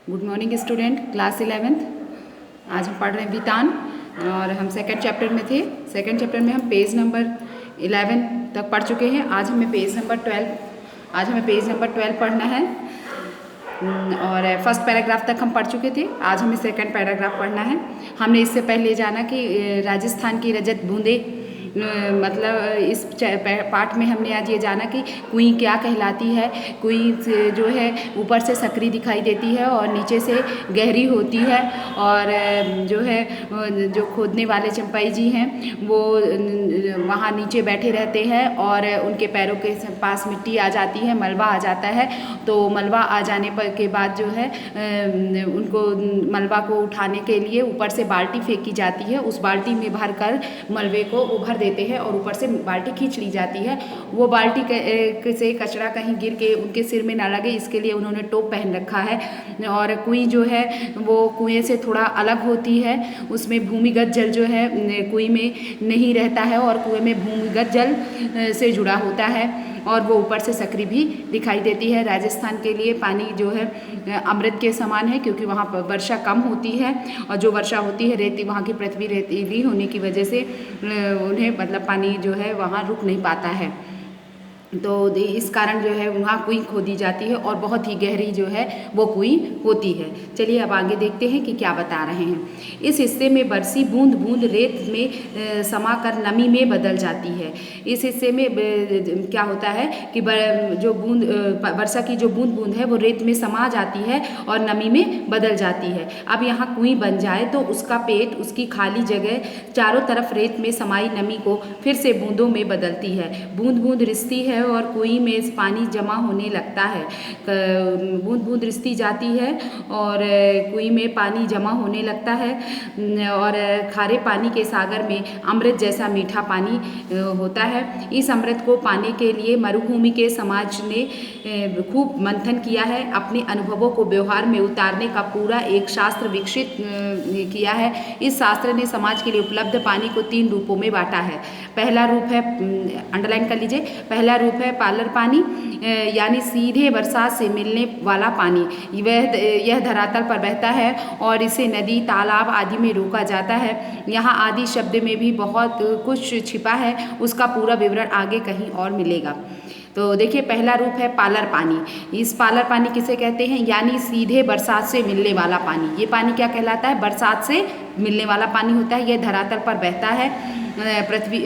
Good morning student, class 11th। आज हम पढ़ रहे हैं वितान और हम सेकंड चैप्टर में थे। सेकंड चैप्टर में हम पेज नंबर 11 तक पढ़ चुके हैं। आज हमें पेज नंबर 12 पढ़ना है और फर्स्ट पैराग्राफ तक हम पढ़ चुके थे। आज हमें सेकंड पैराग्राफ पढ़ना है। हमने इससे पहले जाना कि राजस्थान की रजत बूंदें, मतलब इस पाठ में हमने आज ये जाना कि कुई क्या कहलाती है। कुई जो है ऊपर से सकरी दिखाई देती है और नीचे से गहरी होती है, और जो है जो खोदने वाले चंपाई जी हैं वो वहाँ नीचे बैठे रहते हैं और उनके पैरों के पास मिट्टी आ जाती है, मलबा आ जाता है। तो मलबा आ जाने पर के बाद जो है उनको मलबा को उठाने के लिए ऊपर से बाल्टी फेंकी जाती है। उस बाल्टी में भर कर मलबे को उभर देते हैं और ऊपर से बाल्टी खींच ली जाती है। वो बाल्टी से कचरा कहीं गिर के उनके सिर में ना लगे, इसके लिए उन्होंने टोप पहन रखा है। और कुएं जो है वो कुएं से थोड़ा अलग होती है, उसमें भूमिगत जल जो है कुएं में नहीं रहता है और कुएं में भूमिगत जल से जुड़ा होता है, और वो ऊपर से सकरी भी दिखाई देती है। राजस्थान के लिए पानी जो है अमृत के समान है, क्योंकि वहाँ पर वर्षा कम होती है और जो वर्षा होती है रेती, वहाँ की पृथ्वी रेतीली होने की वजह से उन्हें मतलब पानी जो है वहाँ रुक नहीं पाता है। तो इस कारण जो है वहाँ कुई खोदी जाती है और बहुत ही गहरी जो है वो कुई होती है। चलिए अब आगे देखते हैं कि क्या बता रहे हैं। इस हिस्से में बरसी बूंद बूंद रेत में समाकर नमी में बदल जाती है। इस हिस्से में क्या होता है कि जो बूंद वर्षा की जो बूंद बूंद है वो रेत में समा जाती है और नमी में बदल जाती है। अब यहाँ कुई बन जाए तो उसका पेट, उसकी खाली जगह चारों तरफ रेत में समाई नमी को फिर से बूंदों में बदलती है। बूंद बूंद रिसती है और कुएं में पानी जमा होने लगता है। बूंद बूंद रिसती जाती है और कुएं में पानी जमा होने लगता है, और खारे पानी के सागर में अमृत जैसा मीठा पानी होता है। इस अमृत को पाने के लिए मरुभूमि के समाज ने खूब मंथन किया है। अपने अनुभवों को व्यवहार में उतारने का पूरा एक शास्त्र विकसित किया है। इस शास्त्र ने समाज के लिए उपलब्ध पानी को 3 रूपों में बांटा है। पहला रूप है, अंडरलाइन कर लीजिए, पहला रूप है पालर पानी, यानी सीधे बरसात से मिलने वाला पानी। यह धरातल पर बहता है और इसे नदी, तालाब आदि में रोका जाता है। यहाँ आदि शब्द में भी बहुत कुछ छिपा है, उसका पूरा विवरण आगे कहीं और मिलेगा। तो देखिए, पहला रूप है पालर पानी। इस पालर पानी किसे कहते हैं? यानी सीधे बरसात से मिलने वाला पानी। ये पानी क्या कहलाता है? बरसात से मिलने वाला पानी होता है। यह धरातल पर बहता है, पृथ्वी,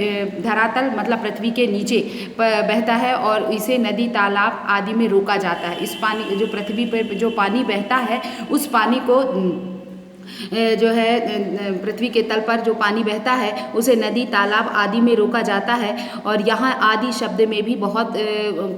धरातल मतलब पृथ्वी के नीचे बहता है और इसे नदी, तालाब आदि में रोका जाता है। इस पानी, जो पृथ्वी पर जो पानी बहता है, उस पानी को जो है पृथ्वी के तल पर जो पानी बहता है उसे नदी, तालाब आदि में रोका जाता है। और यहाँ आदि शब्द में भी बहुत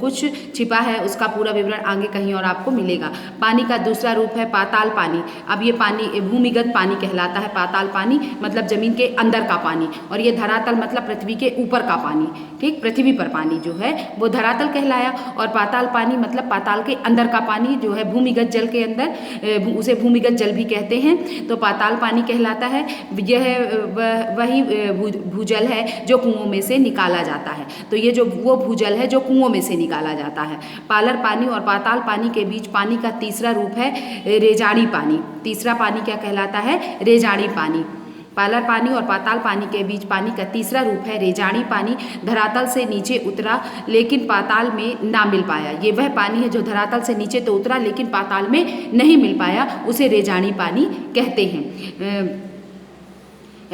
कुछ छिपा है, उसका पूरा विवरण आगे कहीं और आपको मिलेगा। पानी का दूसरा रूप है पाताल पानी। अब ये पानी भूमिगत पानी कहलाता है। पाताल पानी मतलब जमीन के अंदर का पानी, और ये धरातल मतलब पृथ्वी के ऊपर का पानी। ठीक, पृथ्वी पर पानी जो है वो धरातल कहलाया, और पाताल पानी मतलब पाताल के अंदर का पानी जो है भूमिगत जल के अंदर, उसे भूमिगत जल भी कहते हैं। तो पाताल पानी कहलाता है। यह वही भूजल है जो कुओं में से निकाला जाता है। तो ये जो वो भूजल है जो कुओं में से निकाला जाता है। पालर पानी और पाताल पानी के बीच पानी का तीसरा रूप है रेजाड़ी पानी। तीसरा पानी क्या कहलाता है? रेजाड़ी पानी। पालर पानी और पाताल पानी के बीच पानी का तीसरा रूप है रेजाड़ी पानी। धरातल से नीचे उतरा लेकिन पाताल में ना मिल पाया। ये वह पानी है जो धरातल से नीचे तो उतरा लेकिन पाताल में नहीं मिल पाया, उसे रेजाड़ी पानी कहते हैं।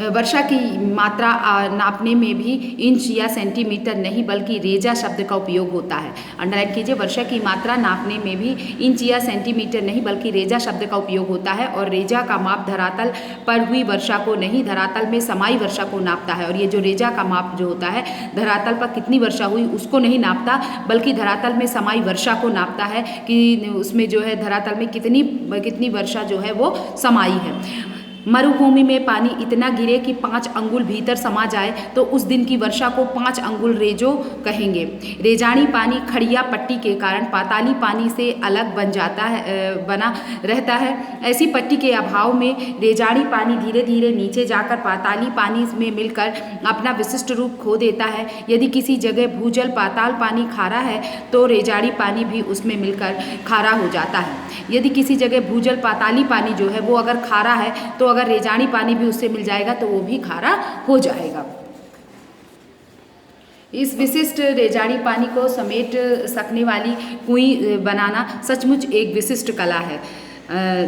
वर्षा की मात्रा नापने में भी इंच या सेंटीमीटर नहीं बल्कि रेजा शब्द का उपयोग होता है। अंडरलाइन कीजिए, वर्षा की मात्रा नापने में भी इंच या सेंटीमीटर नहीं बल्कि रेजा शब्द का उपयोग होता है। और रेजा का माप धरातल पर हुई वर्षा को नहीं, धरातल में समाई वर्षा को नापता है। और ये जो रेजा का माप जो होता है, धरातल पर कितनी वर्षा हुई उसको नहीं नापता, बल्कि धरातल में समाई वर्षा को नापता है कि उसमें जो है धरातल में कितनी वर्षा जो है वो समाई है। मरुभूमि में पानी इतना गिरे कि 5 अंगुल भीतर समा जाए तो उस दिन की वर्षा को 5 अंगुल रेजो कहेंगे। रेजानी पानी खड़िया पट्टी के कारण पाताली पानी से अलग बना रहता है। ऐसी पट्टी के अभाव में रेजानी पानी धीरे धीरे नीचे जाकर पाताली पानी में मिलकर अपना विशिष्ट रूप खो देता है। यदि किसी जगह भूजल पाताल पानी खारा है तो रेजानी पानी भी उसमें मिलकर खारा हो जाता है। यदि किसी जगह भूजल पाताली पानी जो है वो अगर खारा है तो अगर रेजानी पानी भी उससे मिल जाएगा तो वो भी खारा हो जाएगा। इस विशिष्ट रेजानी पानी को समेट सकने वाली कुएं बनाना सचमुच एक विशिष्ट कला है।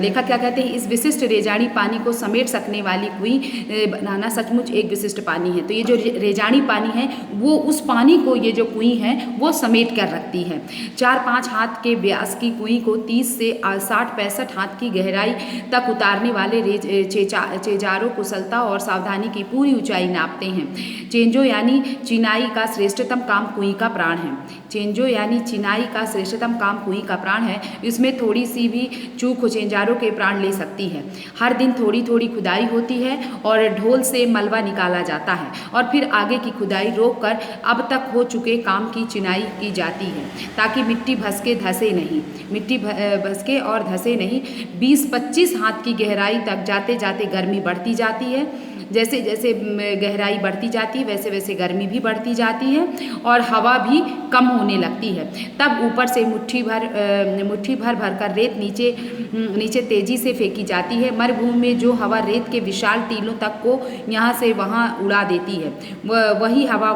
लेखक क्या कहते हैं, इस विशिष्ट रेजानी पानी को समेट सकने वाली कुएं बनाना सचमुच एक विशिष्ट पानी है। तो ये जो रेजानी पानी है वो उस पानी को, ये जो कुएं है वो समेट कर रखती है। 4-5 हाथ के व्यास की कुएं को 30 से 60-65 हाथ की गहराई तक उतारने वाले चेजारों कुशलता और सावधानी की पूरी ऊंचाई नापते हैं। चेंजो यानी चिनाई का श्रेष्ठतम काम कुएं का प्राण है। चेंजो यानी चिनाई का श्रेष्ठतम काम कुएं का प्राण है। इसमें थोड़ी सी भी चूक चेंजारों के प्राण ले सकती है। हर दिन थोड़ी थोड़ी खुदाई होती है और ढोल से मलबा निकाला जाता है और फिर आगे की खुदाई रोककर अब तक हो चुके काम की चिनाई की जाती है ताकि मिट्टी भसके धसे नहीं। मिट्टी भसके और धसे नहीं। 20-25 हाथ की गहराई तक जाते जाते गर्मी बढ़ती जाती है। जैसे जैसे गहराई बढ़ती जाती है वैसे वैसे गर्मी भी बढ़ती जाती है और हवा भी कम होने लगती है। तब ऊपर से मुट्ठी भर कर रेत नीचे तेजी से फेंकी जाती है। मरुभूमि में जो हवा रेत के विशाल टीलों तक को यहाँ से वहाँ उड़ा देती है, वही हवा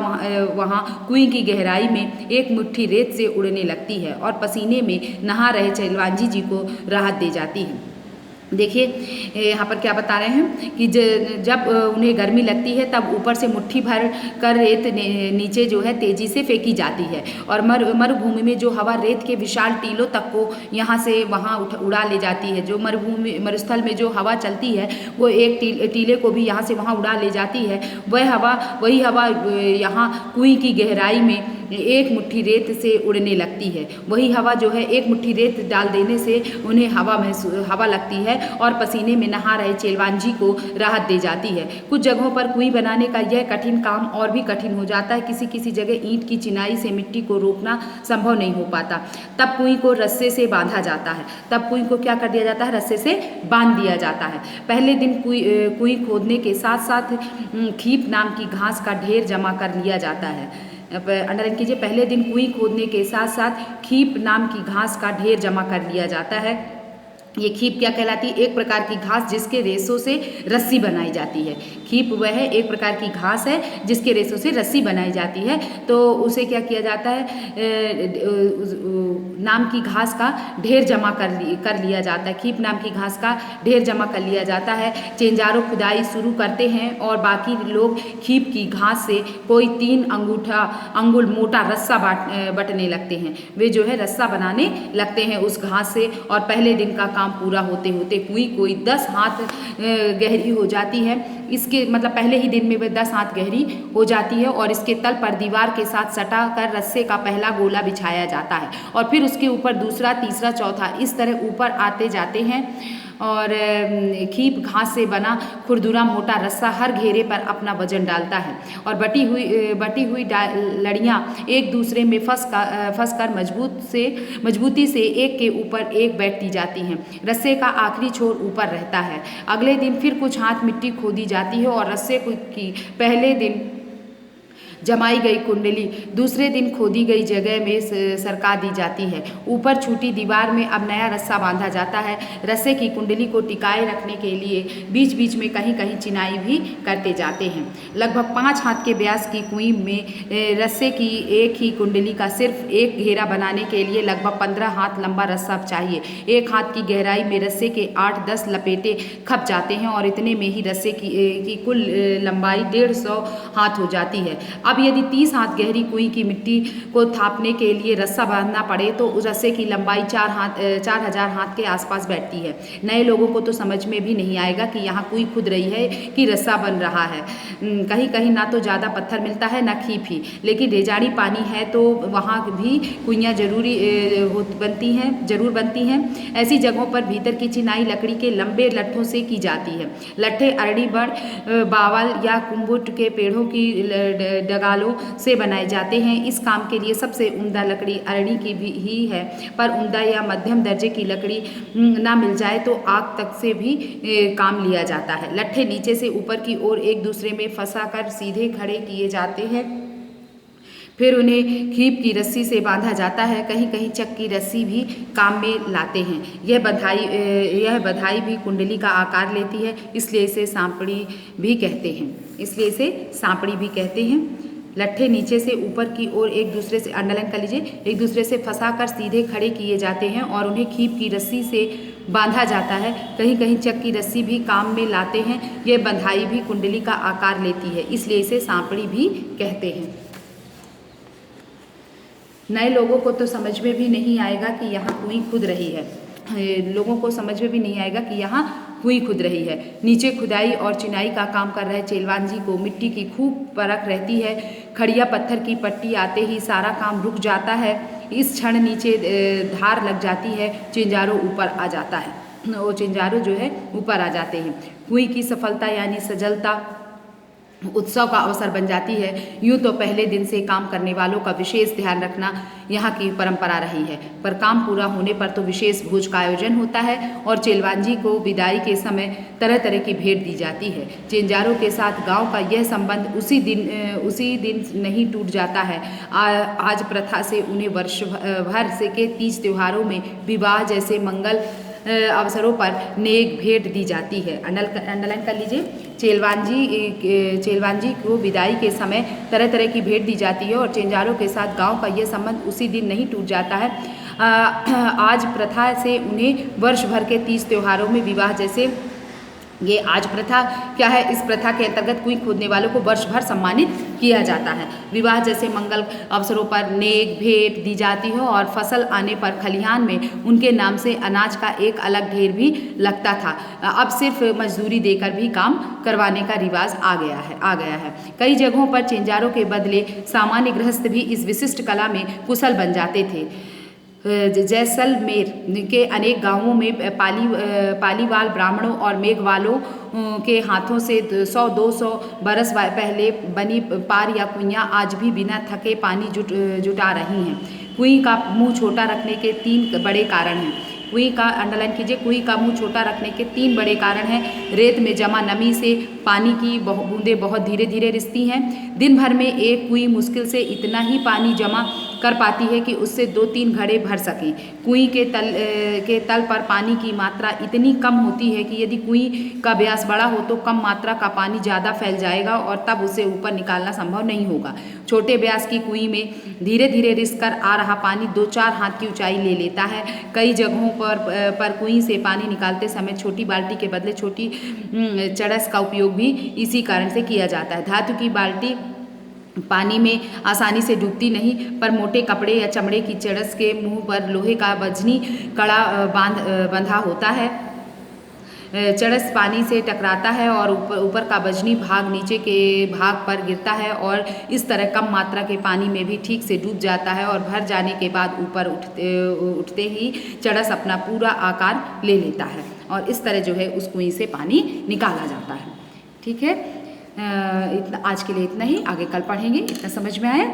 वहाँ कुएं की गहराई में एक मुट्ठी रेत से उड़ने लगती है और पसीने में नहा रहे चलवांजी जी को राहत दे जाती है। देखिए यहाँ पर क्या बता रहे हैं कि जब उन्हें गर्मी लगती है तब ऊपर से मुट्ठी भर कर रेत नीचे जो है तेजी से फेंकी जाती है और मरुभूमि में जो हवा रेत के विशाल टीलों तक को यहाँ से वहाँ उड़ा ले जाती है। जो मरुस्थल में जो हवा चलती है वो एक टीले को भी यहाँ से वहाँ उड़ा ले जाती है। वही हवा यहाँ कुएं की गहराई में एक मुट्ठी रेत से उड़ने लगती है। वही हवा जो है एक मुट्ठी रेत डाल देने से उन्हें हवा लगती है और पसीने में नहा रहे चेलवांजी को राहत दे जाती है। कुछ जगहों पर कुएं बनाने का यह कठिन काम और भी कठिन हो जाता है। किसी जगह ईंट की चिनाई से मिट्टी को रोकना संभव नहीं हो पाता। तब कुएं को रस्से से बांधा जाता है। तब कुएं को क्या कर दिया जाता है, रस्से से बांध दिया जाता है। पहले दिन कुएं खोदने के साथ साथ खीप नाम की घास का ढेर जमा कर लिया जाता है। अंडरलाइन कीजिए, पहले दिन कुएं खोदने के साथ साथ खीप नाम की घास का ढेर जमा कर लिया जाता है। ये खीप क्या कहलाती है, एक प्रकार की घास जिसके रेशों से रस्सी बनाई जाती है। खीप वह है एक प्रकार की घास है जिसके रेशों से रस्सी बनाई जाती है। तो उसे क्या किया जाता है, नाम की घास का ढेर जमा कर लिया जाता है। खीप नाम की घास का ढेर जमा कर लिया जाता है। चेंजारों खुदाई शुरू करते हैं और बाकी लोग खीप की घास से कोई 3 अंगुल मोटा रस्सा बटने लगते हैं। वे जो है रस्सा बनाने लगते हैं उस घास से और पहले दिन का काम पूरा होते होते कुएं कोई 10 हाथ गहरी हो जाती है। इसके मतलब पहले ही दिन में वह 10 हाथ गहरी हो जाती है और इसके तल पर दीवार के साथ सटा कर रस्से का पहला गोला बिछाया जाता है और फिर उसके ऊपर दूसरा, तीसरा, चौथा इस तरह ऊपर आते जाते हैं और खीप घास से बना खुरदुरा मोटा रस्सा हर घेरे पर अपना वजन डालता है और बटी हुई लड़ियाँ एक दूसरे में फंस कर मजबूती से एक के ऊपर एक बैठती जाती हैं। रस्से का आखिरी छोर ऊपर रहता है। अगले दिन फिर कुछ हाथ मिट्टी खोदी जाती है और रस्से की पहले दिन जमाई गई कुंडली दूसरे दिन खोदी गई जगह में सरका दी जाती है। ऊपर छूटी दीवार में अब नया रस्सा बांधा जाता है। रस्से की कुंडली को टिकाए रखने के लिए बीच बीच में कहीं कहीं चिनाई भी करते जाते हैं। लगभग 5 हाथ के व्यास की कुएं में रस्से की एक ही कुंडली का सिर्फ एक घेरा बनाने के लिए लगभग 15 हाथ लंबा रस्सा चाहिए। 1 हाथ की गहराई में रस्से के 8-10 लपेटे खप जाते हैं और इतने में ही रस्से की कुल लंबाई 150 हाथ हो जाती है। अब यदि 30 हाथ गहरी कुएं की मिट्टी को थापने के लिए रस्सा बांधना पड़े तो उस रस्से की लंबाई 4000 हाथ के आसपास बैठती है। नए लोगों को तो समझ में भी नहीं आएगा कि यहाँ कुएं खुद रही है कि रस्सा बन रहा है। कहीं कहीं ना तो ज़्यादा पत्थर मिलता है ना खीप ही, लेकिन रेजाड़ी पानी है तो वहाँ भी कुइयाँ जरूर बनती हैं। ऐसी जगहों पर भीतर की चिनाई लकड़ी के लंबे लट्ठों से की जाती है। लट्ठे अरड़ी बड़, बावल या कुम्बुट के पेड़ों की डगालों से बनाए जाते हैं। इस काम के लिए सबसे उम्दा लकड़ी अरड़ी की भी ही है, पर उम्दा या मध्यम दर्जे की लकड़ी ना मिल जाए तो आग तक से भी काम लिया जाता है। लट्ठे नीचे से ऊपर की ओर एक दूसरे में फंसा कर सीधे खड़े किए जाते हैं, फिर उन्हें खीप की रस्सी से बांधा जाता है। कहीं कहीं चक की रस्सी भी काम में लाते हैं। यह बधाई भी कुंडली का आकार लेती है, इसलिए इसे सांपड़ी भी कहते हैं। लट्ठे नीचे से ऊपर की ओर एक दूसरे से अंडरलाइन कर लीजिए, एक दूसरे से फंसाकर सीधे खड़े किए जाते हैं और उन्हें खीप की रस्सी से बांधा जाता है। कहीं कहीं चक की रस्सी भी काम में लाते हैं। यह बंधाई भी कुंडली का आकार लेती है, इसलिए इसे सांपड़ी भी कहते हैं। नए लोगों को तो समझ में भी नहीं आएगा कि यहाँ कुएं खुद रही है। नीचे खुदाई और चिनाई का काम कर रहे चेलवान जी को मिट्टी की खूब परख रहती है। खड़िया पत्थर की पट्टी आते ही सारा काम रुक जाता है। इस क्षण नीचे धार लग जाती है, चिंजारों ऊपर आ जाता है। वो चिंजारों जो है ऊपर आ जाते हैं। कुएं की सफलता यानी सजलता उत्सव का अवसर बन जाती है। यूँ तो पहले दिन से काम करने वालों का विशेष ध्यान रखना यहाँ की परंपरा रही है, पर काम पूरा होने पर तो विशेष भोज का आयोजन होता है और चेलवान जी को विदाई के समय तरह तरह की भेंट दी जाती है। चिंजारों के साथ गांव का यह संबंध उसी दिन नहीं टूट जाता है। आज प्रथा से उन्हें वर्ष भर से के तीज त्योहारों में विवाह जैसे मंगल अवसरों पर नेक भेंट दी जाती है। अंडरलाइन कर लीजिए। चेलवान जी को विदाई के समय तरह तरह की भेंट दी जाती है और चिंजारों के साथ गांव का यह संबंध उसी दिन नहीं टूट जाता है। आज प्रथा से उन्हें वर्ष भर के तीज त्योहारों में विवाह जैसे ये आज प्रथा क्या है? इस प्रथा के अंतर्गत कुएं खोदने वालों को वर्ष भर सम्मानित किया जाता है। विवाह जैसे मंगल अवसरों पर नेक भेंट दी जाती है और फसल आने पर खलिहान में उनके नाम से अनाज का एक अलग ढेर भी लगता था। अब सिर्फ मजदूरी देकर भी काम करवाने का रिवाज आ गया है। कई जगहों पर चिंजारों के बदले सामान्य गृहस्थ भी इस विशिष्ट कला में कुशल बन जाते थे। जैसलमेर के अनेक गांवों में पालीवाल ब्राह्मणों और मेघवालों के हाथों से 100-200 बरस पहले बनी पार या कुइयाँ आज भी बिना थके पानी जुटा रही हैं। कुएं का मुंह छोटा रखने के 3 बड़े कारण हैं। कुएं का अंडरलाइन कीजिए। कुएं का मुंह छोटा रखने के 3 बड़े कारण हैं। रेत में जमा नमी से पानी की बूंदें बहुत धीरे धीरे रिसती हैं। दिन भर में एक कुएं मुश्किल से इतना ही पानी जमा कर पाती है कि उससे 2-3 घड़े भर सकें। कुएं के तल पर पानी की मात्रा इतनी कम होती है कि यदि कुएं का व्यास बड़ा हो तो कम मात्रा का पानी ज़्यादा फैल जाएगा और तब उसे ऊपर निकालना संभव नहीं होगा। छोटे व्यास की कुएं में धीरे धीरे रिस कर आ रहा पानी 2-4 हाथ की ऊंचाई ले लेता है। कई जगहों पर कुएं से पानी निकालते समय छोटी बाल्टी के बदले छोटी चड़स का उपयोग भी इसी कारण से किया जाता है। धातु की बाल्टी पानी में आसानी से डूबती नहीं, पर मोटे कपड़े या चमड़े की चड़स के मुंह पर लोहे का वजनी कड़ा बंधा होता है। चड़स पानी से टकराता है और ऊपर का वजनी भाग नीचे के भाग पर गिरता है और इस तरह कम मात्रा के पानी में भी ठीक से डूब जाता है और भर जाने के बाद ऊपर उठते ही चड़स अपना पूरा आकार ले लेता है और इस तरह जो है उस कुएं से पानी निकाला जाता है। ठीक है, इतना आज के लिए इतना ही। आगे कल पढ़ेंगे। इतना समझ में आया?